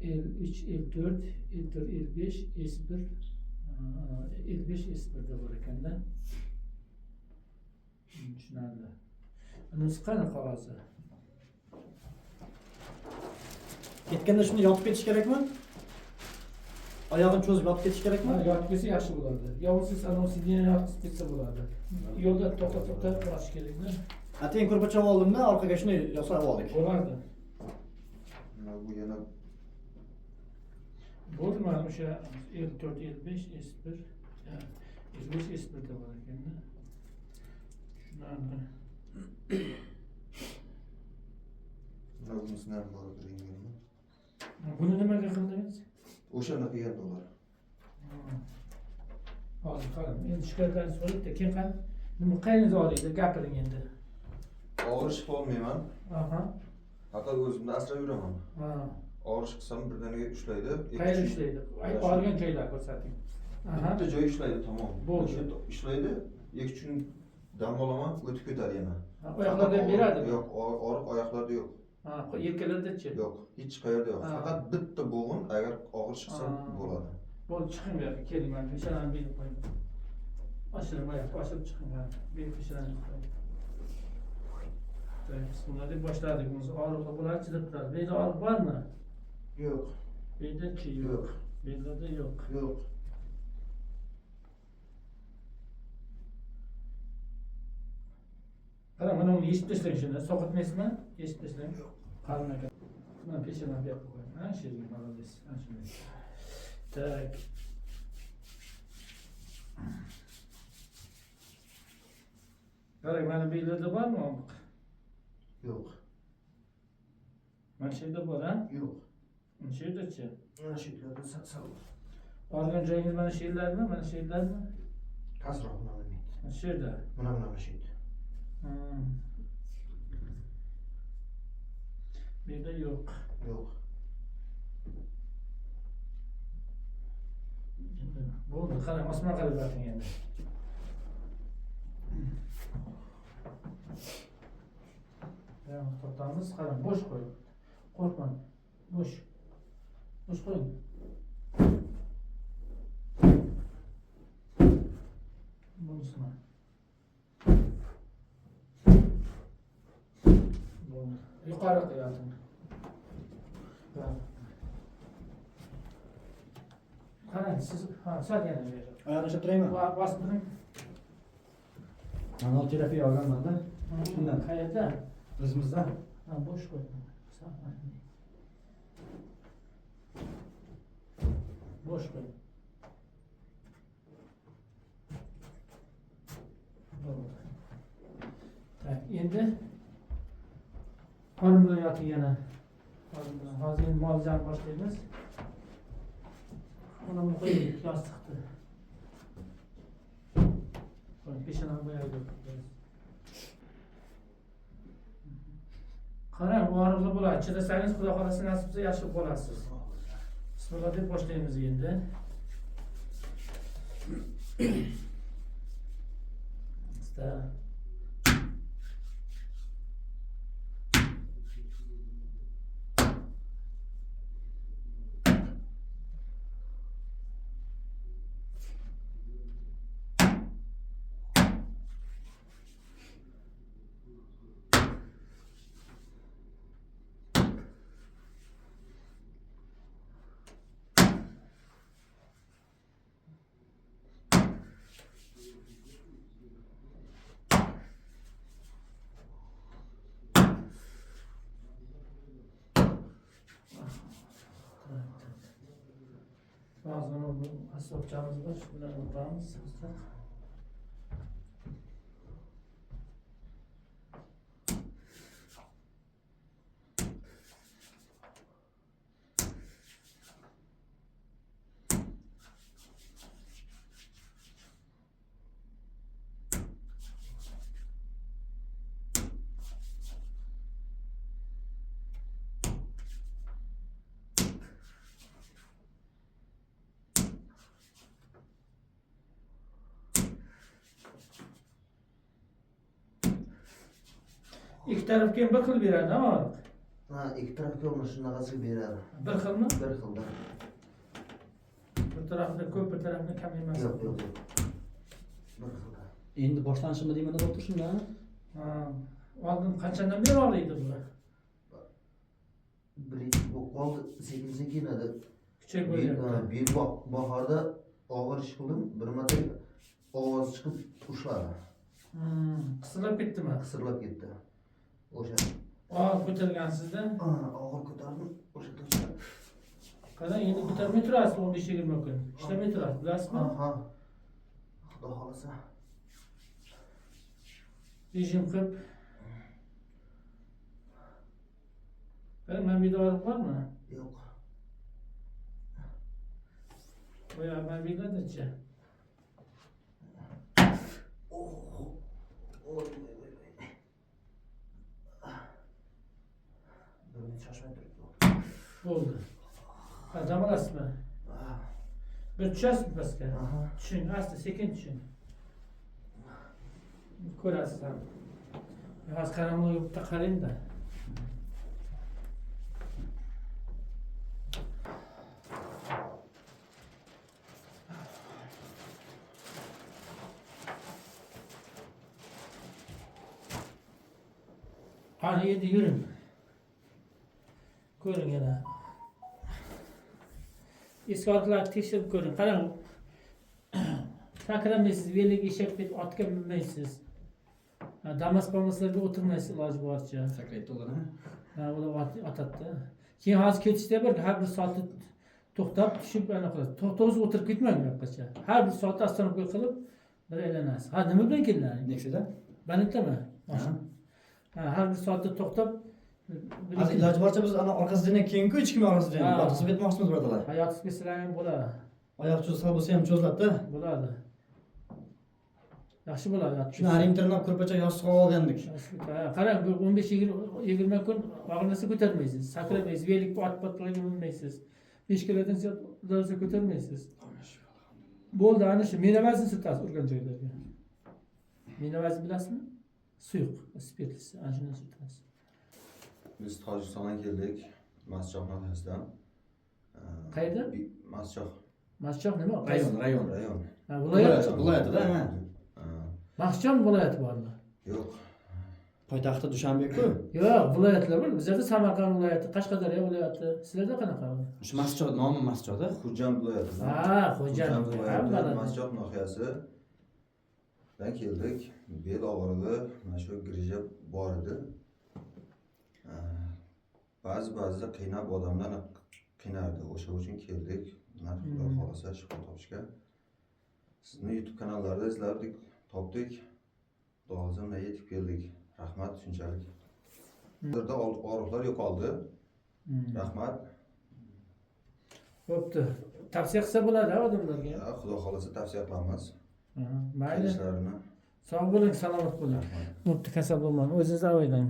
L3, L4, L4, L5, S1, L5, S1'de var ekanda. Tushunarli. Bunisi qani qog'ozi? Ketganda shuni yopib ketish kerakmi? Oyog'ini cho'zib yopib ketish kerakmi? Yotib kelsa yaxshi bo'ladi. Yo siz anonsidini yotib ketsa bo'ladi. Yo'lda to'xtatib borish kerakda. Ateyin ko'rpacha oldimda orqaga shuni yasab oldik. Bo'lardi. Bu yana Bo'ldi mana o'sha L4, L5, S1, L5, S1'da bor ekanda. Tushunarli. bunisini ham bor deyilganmi? Buni nimaga qildingiz? O'shani qilgan ular. Hozir qarang, endi shikoyatlarni so'raydi, keyin qani nima qayeringiz olinglar, gapiring endi. Og'ir ish qilolmayman. Aha. Faqat o'zimni asrab yuraman. Ha. Og'ir ish qilsam birdaniga ushlaydi. Qayerda ushlaydi? Olgan joylar ko'rsating. Aha. Bitta joy ushlaydi, tamom. Bo'ldi. Ushlaydi, 2 kun dam olaman, o'tib ketadi yana. Oyoqlarda beradimi? Yo'q, og'riq oyoqlarda yo'q. Ha, yelkalarda-chi? Yo'q, hech qayerda yo'q. Faqat bitta bo'g'in agar og'ir chiqsa bo'ladi. Bo'ldi, chiqing bu yerga, keling, mana peshanani berib qo'ying. Oshirib qo'ying, oshirib chiqing mana. Berib peshanani qo'ying. Bismillah deb boshladik. Bunisi og'riqli bo'ladi, chidab turadi. Beda og'riq bormi? Yo'q. Beda-chi yo'q. Bedada yo'q. Yo'q. Qarang, mana uni yechib tashlang shuni. Soqitmaysizmi? Yechib tashlang. Qalin ekan. Mana peshanani berib qo'ying. Ha, sherga молодец. Ha, shunday. Tak. Qarang, mana bu yerda bormi og'riq? Yo'q. Mana shu yerda bor, ha? Yo'q. Mana shu yerda-chi? Mana shu yerda sal Olgan joyingiz mana shu yerlarmi? Mana shu yerlarmi? pastroq mana bu. Mana shu yerda. Mana shu yerda. Bu yerda yo'q. Yo'q. Bo'ldi, qarang, osmon qarab boqing endi. Yana to'xtamiz, qarang, bo'sh qo'ying. Qo'rqmang. Bo'sh. Bo'sh qo'ying. Bunisimi? Bo'ldi. Yuqori qilyapti. Qarang, siz sal yana berib. Oyoqni ushlab turaymi? Bosib turing. Manol terapiya olganman-da. Shundan. Qayerda? O'zimizda. Ha, bo'sh qo'y. Bo'sh qo'y. Bo'ldi. Tak, endi qorin bilan yoting yana. Qorin bilan. Hozir endi muolajani boshlaymiz. Ona bunu qo'yaylik, yostiqni. Qo'ying, peshanani bo'yaylik. Qarang, og'riqli bo'ladi. Chidasangiz, Xudo xolasa nasib qilsa yaxshi bo'lasiz. Bismillah deb boshlaymiz endi. Sta. Bazıları bu asopçamız var. Şunları unutmamız. İki taraf keyin bir qilib beradi, og'riq. Ha, ikki tarafga mana shunaqasiga beradi. Bir xilmi? Bir xilda. Bir tarafda ko'p, bir tarafda kam emas. Yo'q. Bir xilda. Endi boshlanishimi deyman doktor shunda. Ha. Oldin qanchadan beri og'riydi bu? Bu qoldi sekin edi. Kuchayib bo'lyapti. Bir bahorda og'irish qildim, bir marta ovoz chiqib ushladi. Qisilib ketdimi? Qisirlab ketdi. O'sha Og'ir ko'targansizda. og'ir ko'tardim, o'sha to'shab. Qarang, endi ko'tarmay turasiz 15-20 kun. Ishlamay turasiz, bilasizmi? Ha. Xudo xolasa. Rejim qilib. Qarang, men videolar bormi? Yo'q. Qo'yaman videoda-chi. Oy. Buni shoshmay turibdi. Bo'ldi. Ha, dam olasizmi? Bir tushasizmi pastga? Aha. Tushing, asta sekin tushing. Ko'rasiz ham. Hozir qaramog'iga bitta qarang-da. Ana endi yuring. Ko'ring yana. Eski otlarni tekshirib ko'ring. Qarang. Sakramaysiz, belga eshak deb otga minmaysiz. Damas bo'lmaslarga o'tirmaysiz iloji boricha. Sakraydi ular, ha? Ha, ular otadi. Keyin hozir ketishda har bir soatda to'xtab tushib ana qilasiz. To'xtov o'tirib ketmang yo'qacha. Har bir soatda ostonoka qilib bir aylanasiz. Ha, nima bilan keldingiz? Nexa'da? Banitami? Ha, har bir soatda to'xtab Hozir iloji boricha biz ana orqasidan keyin-ku ichki orqasidan Ha. yotqizib ketmoqchimiz birodalar. hayot qilsalar ham bo'ladi. Oyoq cho'zsa bo'lsa ham cho'ziladi-da. Bo'ladi. Yaxshi bo'ladi. Shuni haring tirnab ko'rpacha yostiq olgandik. Qarang, bu 15-20 kun og'irlasa ko'tarmaysiz. Sakramaysiz, velik ot-potlarga minmaysiz. 5 kilodan ziyod ko'tarmaysiz. Bo'ldi, ana shu menavazni surtasiz urgan joylarga. Menavazni bilasizmi? Suyuq, spirtlisi, ana shuni surtasiz. Biz Tojikistondan keldik, Maschoq nahiyasidan. Qayerdan? Maschoq Maschoq nima? Rayon. Ha, viloyat. Viloyatida, ha. Mahsham viloyati bormi? Yo'q. Poytaxti Dushanbe-ku. Yo'q, viloyatlar bor. Bizda Samarqand viloyati, Qashqadaryo viloyati. Sizlarda qanaqa? Shu masjid nomi masjid-da. Xo'jand viloyatidan. Ha, Xo'jand viloyati, Maschoq nahiyasidan keldik. Bel og'rig'i, mana shu grija bor edi. Ba'zida qiynab odamlarni qiynardi. O'sha uchun keldik. Xudo xolasa shifo topishga. Sizni YouTube kanallarda izladik, topdik. Xudo xolasa mana yetib keldik. Rahmat shunchalik. Hozirda og'riqlar yo'qoldi. Rahmat. Bo'pti. Tavsiya qilsa bo'ladi odamlarga. Xudo xolasa tavsiya qilamiz. Mayli. Kelishlarini. Sog' bo'ling, salomat bo'ling. Bo'pti, kasal bo'lmang. O'zingizni avaylang.